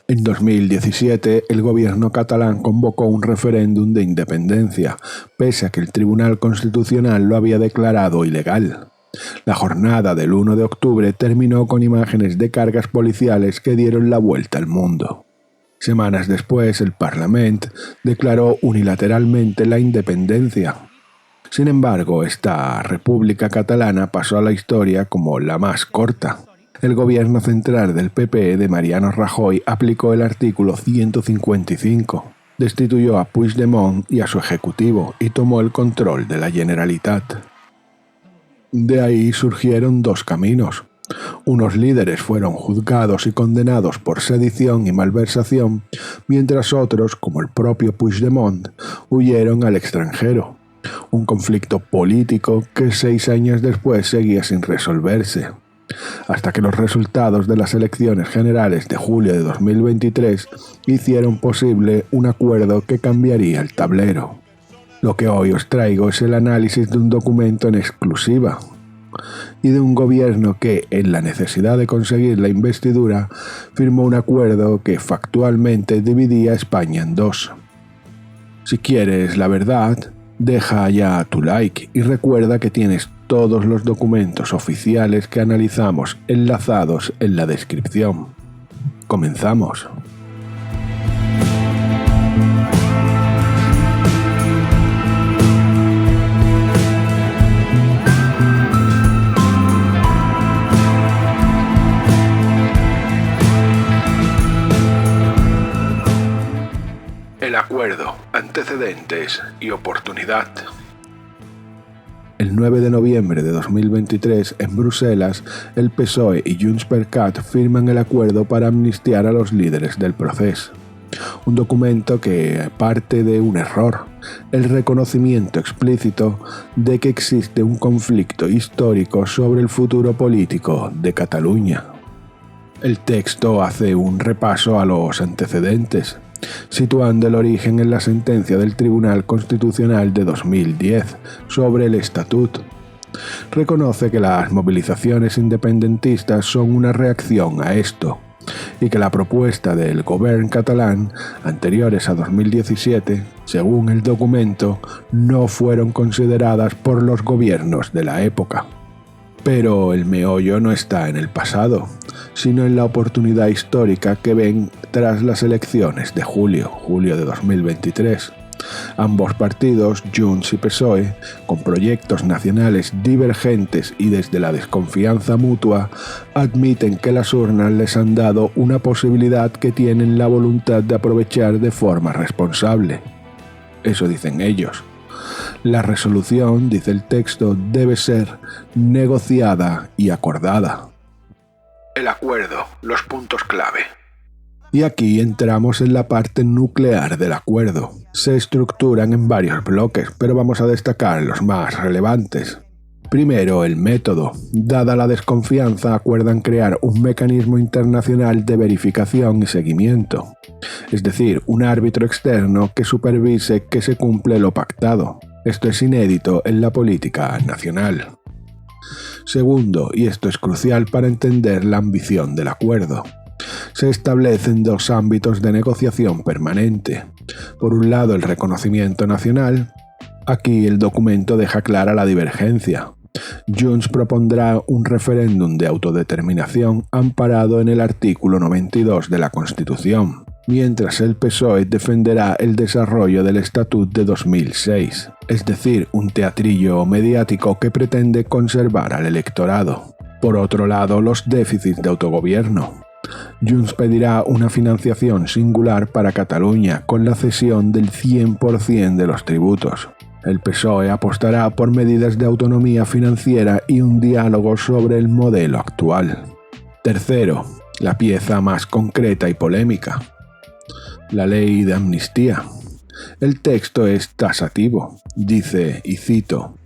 En 2017, el gobierno catalán convocó un referéndum de independencia, pese a que el Tribunal Constitucional lo había declarado ilegal. La jornada del 1 de octubre terminó con imágenes de cargas policiales que dieron la vuelta al mundo. Semanas después, el Parlament declaró unilateralmente la independencia. Sin embargo, esta República Catalana pasó a la historia como la más corta. El gobierno central del PP de Mariano Rajoy aplicó el artículo 155, destituyó a Puigdemont y a su ejecutivo y tomó el control de la Generalitat. De ahí surgieron dos caminos. Unos líderes fueron juzgados y condenados por sedición y malversación, mientras otros, como el propio Puigdemont, huyeron al extranjero. Un conflicto político que 6 años después seguía sin resolverse, hasta que los resultados de las elecciones generales de julio de 2023 hicieron posible un acuerdo que cambiaría el tablero. Lo que hoy os traigo es el análisis de un documento en exclusiva y de un gobierno que, en la necesidad de conseguir la investidura, firmó un acuerdo que factualmente dividía a España en dos. Si quieres la verdad, deja ya tu like y recuerda que tienes todos los documentos oficiales que analizamos enlazados en la descripción. Comenzamos. El acuerdo, antecedentes y oportunidad. El 9 de noviembre de 2023, en Bruselas, el PSOE y Junts per Cat firman el acuerdo para amnistiar a los líderes del procés. Un documento que parte de un error, el reconocimiento explícito de que existe un conflicto histórico sobre el futuro político de Cataluña. El texto hace un repaso a los antecedentes, situando el origen en la sentencia del Tribunal Constitucional de 2010 sobre el Estatut. Reconoce que las movilizaciones independentistas son una reacción a esto y que la propuesta del Govern catalán anteriores a 2017, según el documento, no fueron consideradas por los gobiernos de la época. Pero el meollo no está en el pasado, sino en la oportunidad histórica que ven tras las elecciones de julio de 2023. Ambos partidos, Junts y PSOE, con proyectos nacionales divergentes y desde la desconfianza mutua, admiten que las urnas les han dado una posibilidad que tienen la voluntad de aprovechar de forma responsable. Eso dicen ellos. La resolución, dice el texto, debe ser negociada y acordada. El acuerdo, los puntos clave. Y aquí entramos en la parte nuclear del acuerdo. Se estructuran en varios bloques, pero vamos a destacar los más relevantes. Primero, el método. Dada la desconfianza, acuerdan crear un mecanismo internacional de verificación y seguimiento. Es decir, un árbitro externo que supervise que se cumple lo pactado. Esto es inédito en la política nacional. Segundo, y esto es crucial para entender la ambición del acuerdo, se establecen dos ámbitos de negociación permanente. Por un lado, el reconocimiento nacional. Aquí el documento deja clara la divergencia. Junts propondrá un referéndum de autodeterminación amparado en el artículo 92 de la Constitución, mientras el PSOE defenderá el desarrollo del Estatut de 2006, es decir, un teatrillo mediático que pretende conservar al electorado. Por otro lado, los déficits de autogobierno. Junts pedirá una financiación singular para Cataluña con la cesión del 100% de los tributos. El PSOE apostará por medidas de autonomía financiera y un diálogo sobre el modelo actual. Tercero, la pieza más concreta y polémica. La ley de amnistía. El texto es tasativo. Dice, y cito,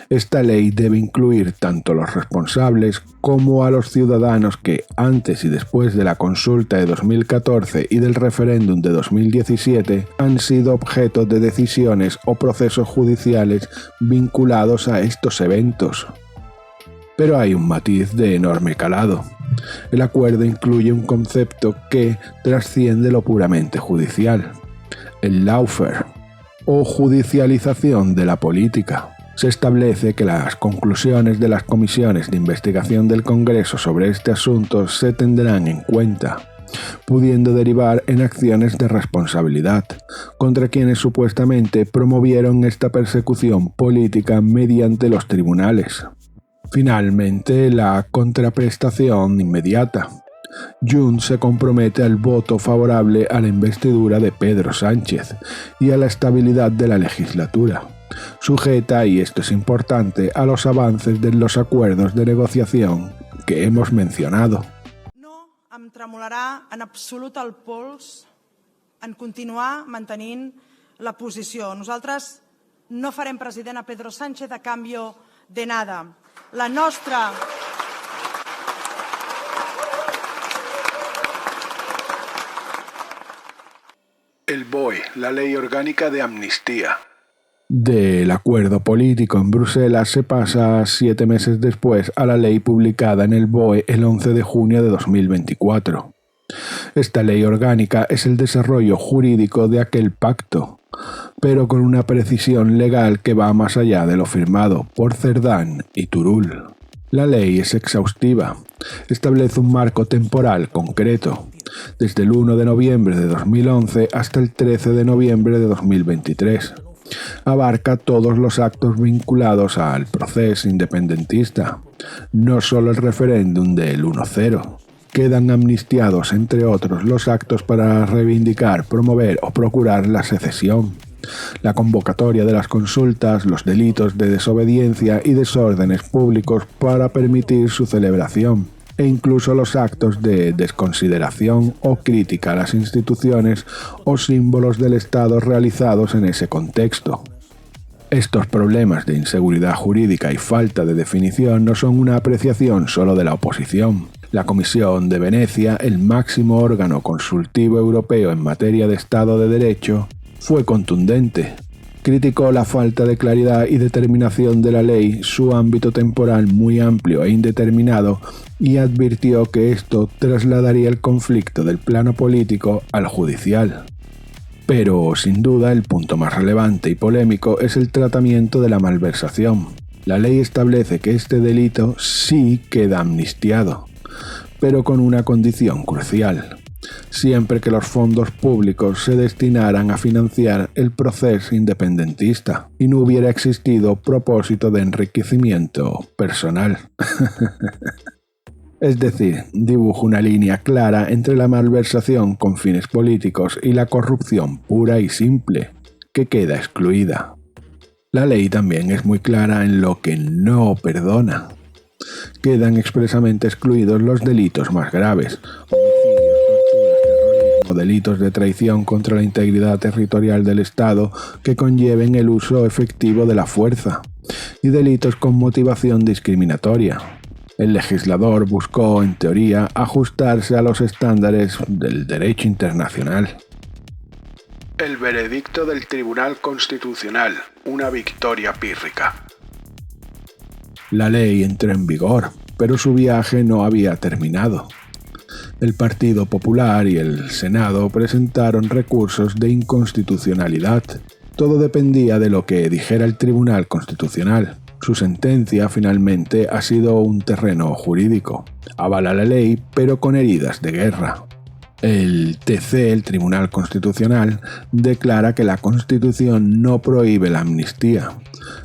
esta ley debe incluir tanto a los responsables como a los ciudadanos que, antes y después de la consulta de 2014 y del referéndum de 2017, han sido objeto de decisiones o procesos judiciales vinculados a estos eventos. Pero hay un matiz de enorme calado. El acuerdo incluye un concepto que trasciende lo puramente judicial, el lawfare, o judicialización de la política. Se establece que las conclusiones de las comisiones de investigación del Congreso sobre este asunto se tendrán en cuenta, pudiendo derivar en acciones de responsabilidad contra quienes supuestamente promovieron esta persecución política mediante los tribunales. Finalmente, la contraprestación inmediata. Junts se compromete al voto favorable a la investidura de Pedro Sánchez y a la estabilidad de la legislatura, sujeta, y esto es importante, a los avances de los acuerdos de negociación que hemos mencionado. No em tremolarà en absolut el pols en continuar mantenint la posició. Nosaltres no farem president a Pedro Sánchez a cambio de nada. La nostra... El BOE, la Ley Orgánica de Amnistía. Del acuerdo político en Bruselas se pasa 7 meses después a la ley publicada en el BOE el 11 de junio de 2024. Esta ley orgánica es el desarrollo jurídico de aquel pacto, pero con una precisión legal que va más allá de lo firmado por Cerdán y Turull. La ley es exhaustiva, establece un marco temporal concreto, desde el 1 de noviembre de 2011 hasta el 13 de noviembre de 2023. Abarca todos los actos vinculados al proceso independentista, no solo el referéndum del 1-0. Quedan amnistiados, entre otros, los actos para reivindicar, promover o procurar la secesión, la convocatoria de las consultas, los delitos de desobediencia y desórdenes públicos para permitir su celebración, e incluso los actos de desconsideración o crítica a las instituciones o símbolos del Estado realizados en ese contexto. Estos problemas de inseguridad jurídica y falta de definición no son una apreciación solo de la oposición. La Comisión de Venecia, el máximo órgano consultivo europeo en materia de Estado de Derecho, fue contundente. Criticó la falta de claridad y determinación de la ley, su ámbito temporal muy amplio e indeterminado, y advirtió que esto trasladaría el conflicto del plano político al judicial. Pero, sin duda, el punto más relevante y polémico es el tratamiento de la malversación. La ley establece que este delito sí queda amnistiado, pero con una condición crucial: siempre que los fondos públicos se destinaran a financiar el proceso independentista y no hubiera existido propósito de enriquecimiento personal. Es decir, dibuja una línea clara entre la malversación con fines políticos y la corrupción pura y simple, que queda excluida. La ley también es muy clara en lo que no perdona. Quedan expresamente excluidos los delitos más graves, o delitos de traición contra la integridad territorial del Estado que conlleven el uso efectivo de la fuerza, y delitos con motivación discriminatoria. El legislador buscó, en teoría, ajustarse a los estándares del derecho internacional. El veredicto del Tribunal Constitucional, una victoria pírrica. La ley entró en vigor, pero su viaje no había terminado. El Partido Popular y el Senado presentaron recursos de inconstitucionalidad. Todo dependía de lo que dijera el Tribunal Constitucional. Su sentencia, finalmente, ha sido un terreno jurídico. Avala la ley, pero con heridas de guerra. El TC, el Tribunal Constitucional, declara que la Constitución no prohíbe la amnistía.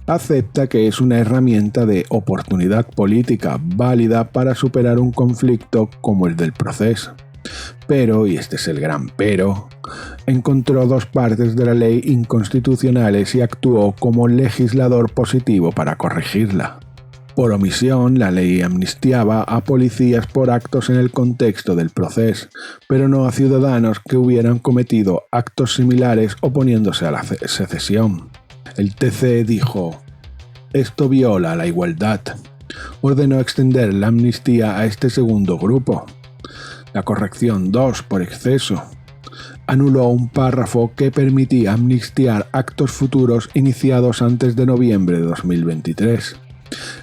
Acepta que es una herramienta de oportunidad política válida para superar un conflicto como el del proceso. Pero, y este es el gran pero, encontró 2 partes de la ley inconstitucionales y actuó como legislador positivo para corregirla. Por omisión, la ley amnistiaba a policías por actos en el contexto del proceso, pero no a ciudadanos que hubieran cometido actos similares oponiéndose a la secesión. El TC dijo: esto viola la igualdad. Ordenó extender la amnistía a este segundo grupo. La corrección 2 por exceso. Anuló un párrafo que permitía amnistiar actos futuros iniciados antes de noviembre de 2023.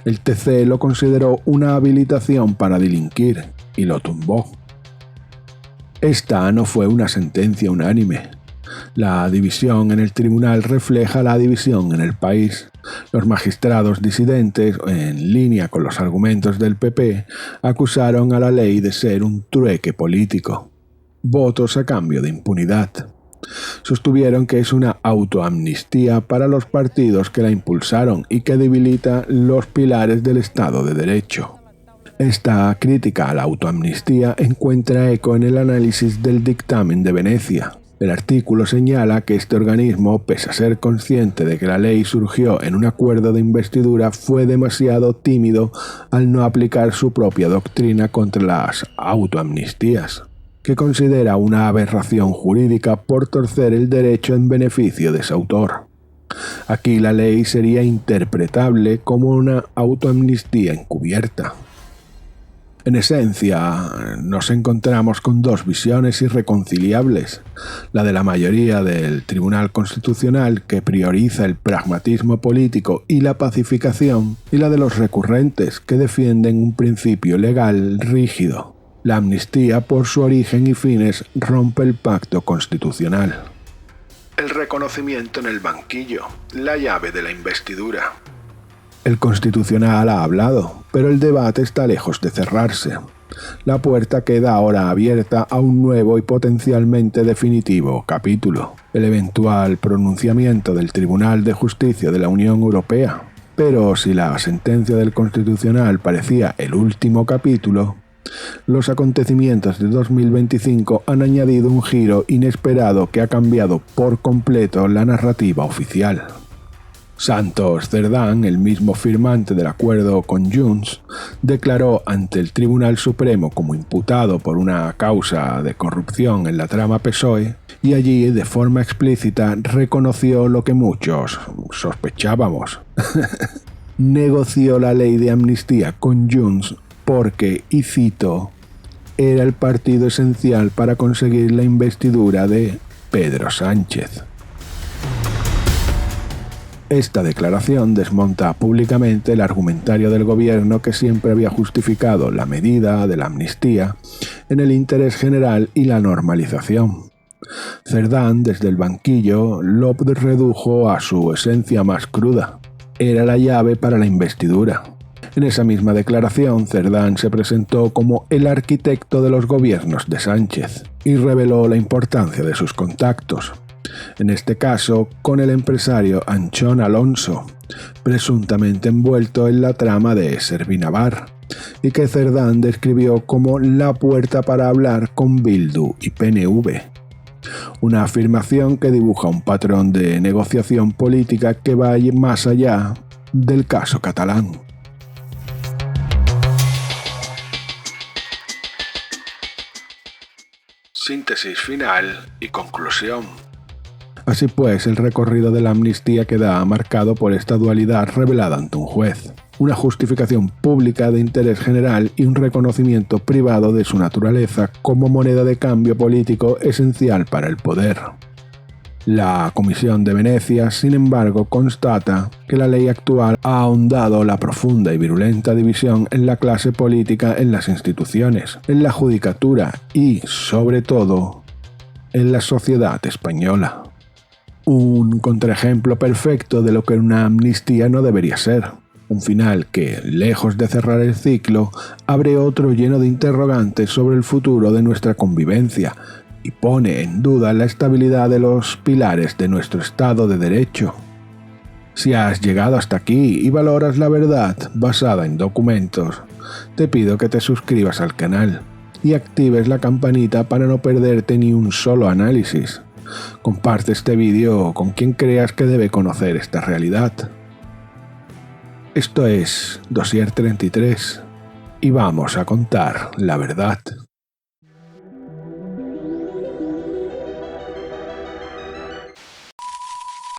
El TC lo consideró una habilitación para delinquir. y lo tumbó. Esta no fue una sentencia unánime. La división en el tribunal refleja la división en el país. Los magistrados disidentes, en línea con los argumentos del PP, acusaron a la ley de ser un trueque político. Votos a cambio de impunidad. Sostuvieron que es una autoamnistía para los partidos que la impulsaron y que debilita los pilares del Estado de Derecho. Esta crítica a la autoamnistía encuentra eco en el análisis del dictamen de Venecia. El artículo señala que este organismo, pese a ser consciente de que la ley surgió en un acuerdo de investidura, fue demasiado tímido al no aplicar su propia doctrina contra las autoamnistías, que considera una aberración jurídica por torcer el derecho en beneficio de su autor. Aquí la ley sería interpretable como una autoamnistía encubierta. En esencia, nos encontramos con dos visiones irreconciliables, la de la mayoría del Tribunal Constitucional, que prioriza el pragmatismo político y la pacificación, y la de los recurrentes, que defienden un principio legal rígido. La amnistía, por su origen y fines, rompe el pacto constitucional. El reconocimiento en el banquillo, la llave de la investidura. El Constitucional ha hablado, pero el debate está lejos de cerrarse. La puerta queda ahora abierta a un nuevo y potencialmente definitivo capítulo, el eventual pronunciamiento del Tribunal de Justicia de la Unión Europea. Pero si la sentencia del Constitucional parecía el último capítulo, los acontecimientos de 2025 han añadido un giro inesperado que ha cambiado por completo la narrativa oficial. Santos Cerdán, el mismo firmante del acuerdo con Junts, declaró ante el Tribunal Supremo como imputado por una causa de corrupción en la trama PSOE, y allí de forma explícita reconoció lo que muchos sospechábamos. Negoció la ley de amnistía con Junts porque, y cito, era el partido esencial para conseguir la investidura de Pedro Sánchez. Esta declaración desmonta públicamente el argumentario del gobierno que siempre había justificado la medida de la amnistía en el interés general y la normalización. Cerdán, desde el banquillo, lo redujo a su esencia más cruda. Era la llave para la investidura. En esa misma declaración, Cerdán se presentó como el arquitecto de los gobiernos de Sánchez y reveló la importancia de sus contactos. En este caso, con el empresario Anchón Alonso, presuntamente envuelto en la trama de Servinavar, y que Cerdán describió como la puerta para hablar con Bildu y PNV. Una afirmación que dibuja un patrón de negociación política que va más allá del caso catalán. Síntesis final y conclusión. Así pues, el recorrido de la amnistía queda marcado por esta dualidad revelada ante un juez, una justificación pública de interés general y un reconocimiento privado de su naturaleza como moneda de cambio político esencial para el poder. La Comisión de Venecia, sin embargo, constata que la ley actual ha ahondado la profunda y virulenta división en la clase política, en las instituciones, en la judicatura y, sobre todo, en la sociedad española. Un contraejemplo perfecto de lo que una amnistía no debería ser. Un final que, lejos de cerrar el ciclo, abre otro lleno de interrogantes sobre el futuro de nuestra convivencia y pone en duda la estabilidad de los pilares de nuestro Estado de Derecho. Si has llegado hasta aquí y valoras la verdad basada en documentos, te pido que te suscribas al canal y actives la campanita para no perderte ni un solo análisis. Comparte este vídeo con quien creas que debe conocer esta realidad. Esto es Dossier 33 y vamos a contar la verdad.